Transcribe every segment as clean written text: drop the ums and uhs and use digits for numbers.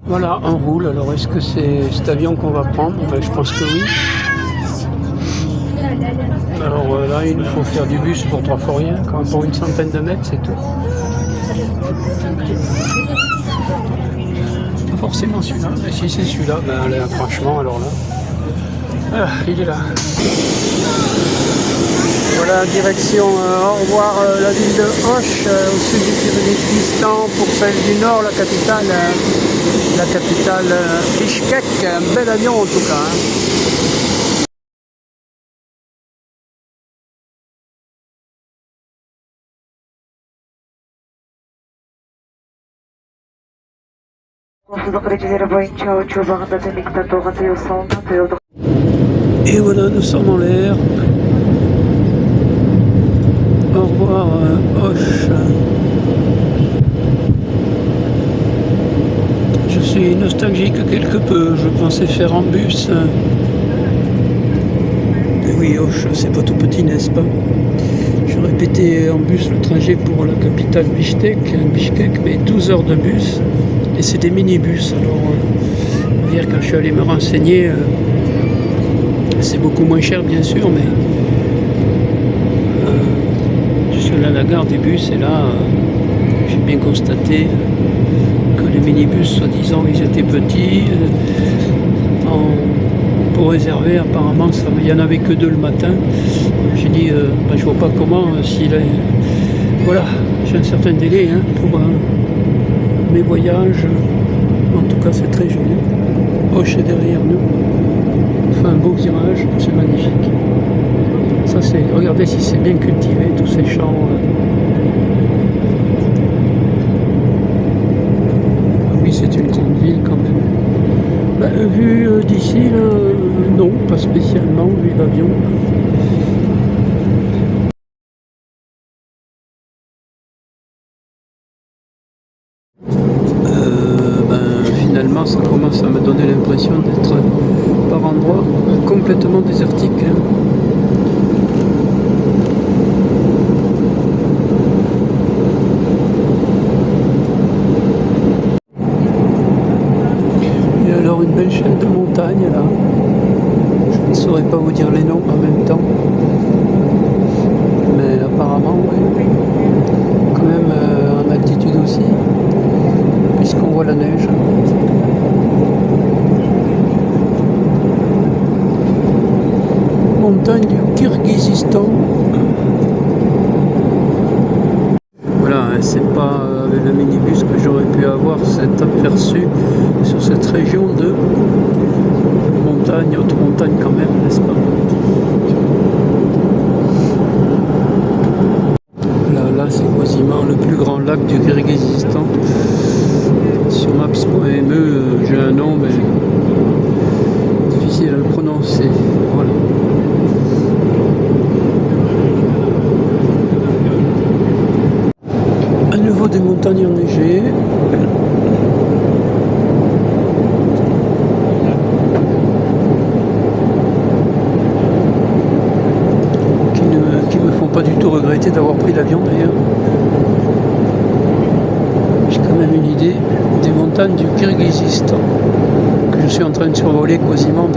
Voilà, on roule. Alors, est-ce que c'est cet avion qu'on va prendre? Ben, je pense que oui. Alors là, il nous faut faire du bus pour 3 fois rien, quand même pour une centaine de mètres, c'est tout. Pas forcément celui-là, mais si c'est celui-là, ben là, franchement, alors là. Ah, il est là. Voilà, direction au revoir la ville de Auch, au sud du Kyrgyzstan, pour celle du nord, la capitale Bishkek. Un bel avion en tout cas. Et voilà, nous sommes en l'air. Au revoir Auch. Je suis nostalgique quelque peu, je pensais faire en bus. Et oui, Auch, c'est pas tout petit, n'est-ce pas? Je répétais en bus le trajet pour la capitale Bishkek, mais 12 heures de bus. Et c'est des minibus. Alors, hier, quand je suis allé me renseigner, c'est beaucoup moins cher, bien sûr, mais je suis allé à la gare des bus et là, j'ai bien constaté que les minibus, soi-disant, ils étaient petits. Pour réserver, apparemment, il n'y en avait que 2 le matin. J'ai dit, je vois pas comment, voilà, j'ai un certain délai pour mes voyages. En tout cas, c'est très joli. Auch est derrière nous. Enfin, un beau virage, c'est magnifique. Ça, c'est, regardez si c'est bien cultivé, tous ces champs. Oui, c'est une grande ville quand même. Vu d'ici, non, pas spécialement, vu l'avion. Finalement, ça commence à me donner l'impression d'être par endroits complètement désertique. Et alors une belle chaîne de montagnes là. Je ne saurais pas vous dire les noms en même temps. Mais apparemment, oui. Quand même en altitude aussi. Puisqu'on voit la neige. Montagne du Kyrgyzstan. Voilà, c'est pas avec le minibus que j'aurais pu avoir cet aperçu sur cette région de montagne, haute montagne quand même, n'est-ce pas? Là, c'est quasiment le plus grand lac du Kyrgyzstan. Sur maps.me, j'ai un nom, mais difficile à le prononcer. Voilà. À nouveau des montagnes enneigées. Qui me font pas du tout regretter d'avoir pris l'avion d'ailleurs. J'ai quand même une idée des montagnes du Kyrgyzstan que je suis en train de survoler quasiment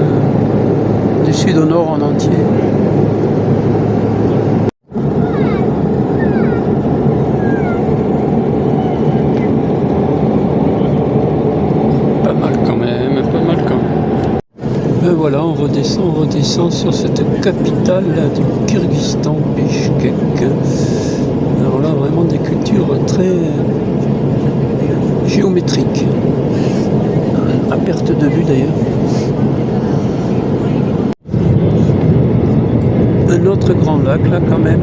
du sud au nord en entier. Pas mal quand même, pas mal quand même. Et voilà, on redescend sur cette capitale là, du Kyrgyzstan, Bishkek. Alors là, vraiment des cultures très géométriques, à perte de vue d'ailleurs. Un autre grand lac là quand même.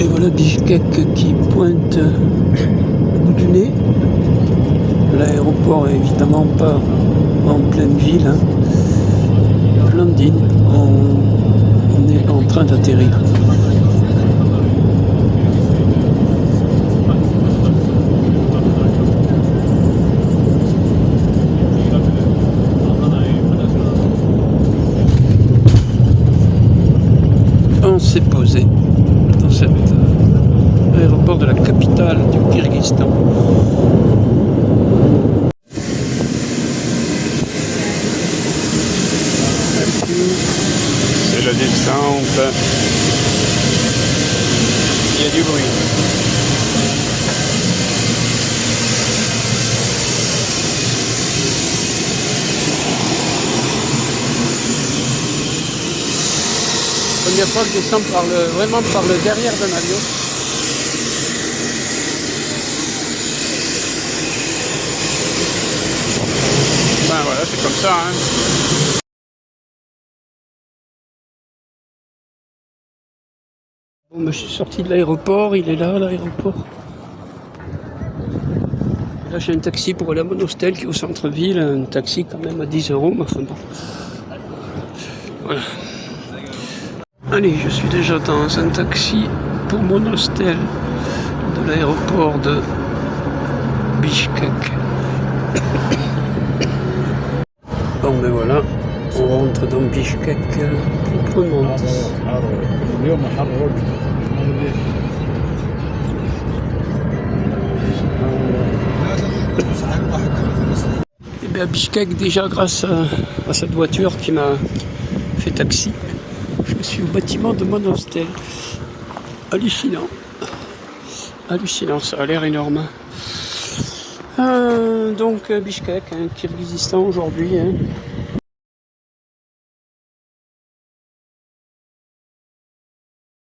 Et voilà Bishkek qui pointe le bout du nez. L'aéroport est évidemment pas en pleine ville. Plandine, on est en train d'atterrir. On s'est posé dans cette l'aéroport de la capitale du Kyrgyzstan. C'est la descente. Il y a du bruit. Première fois que je descends vraiment par le derrière d'un avion. Ben voilà, c'est comme ça, hein. Bon, ben, je suis sorti de l'aéroport, il est là, l'aéroport. Là, j'ai un taxi pour aller à mon hostel qui est au centre-ville, un taxi quand même à 10 €, mais enfin bon. Voilà. Allez, je suis déjà dans un taxi pour mon hostel de l'aéroport de Bishkek. Bon, ben voilà, on rentre dans Bishkek proprement dit. Et bien à Bishkek, déjà grâce à cette voiture qui m'a fait taxi, je suis au bâtiment de mon hostel. Hallucinant. Hallucinant, ça a l'air énorme. Donc Bishkek, Kyrgyzstan aujourd'hui. Hein.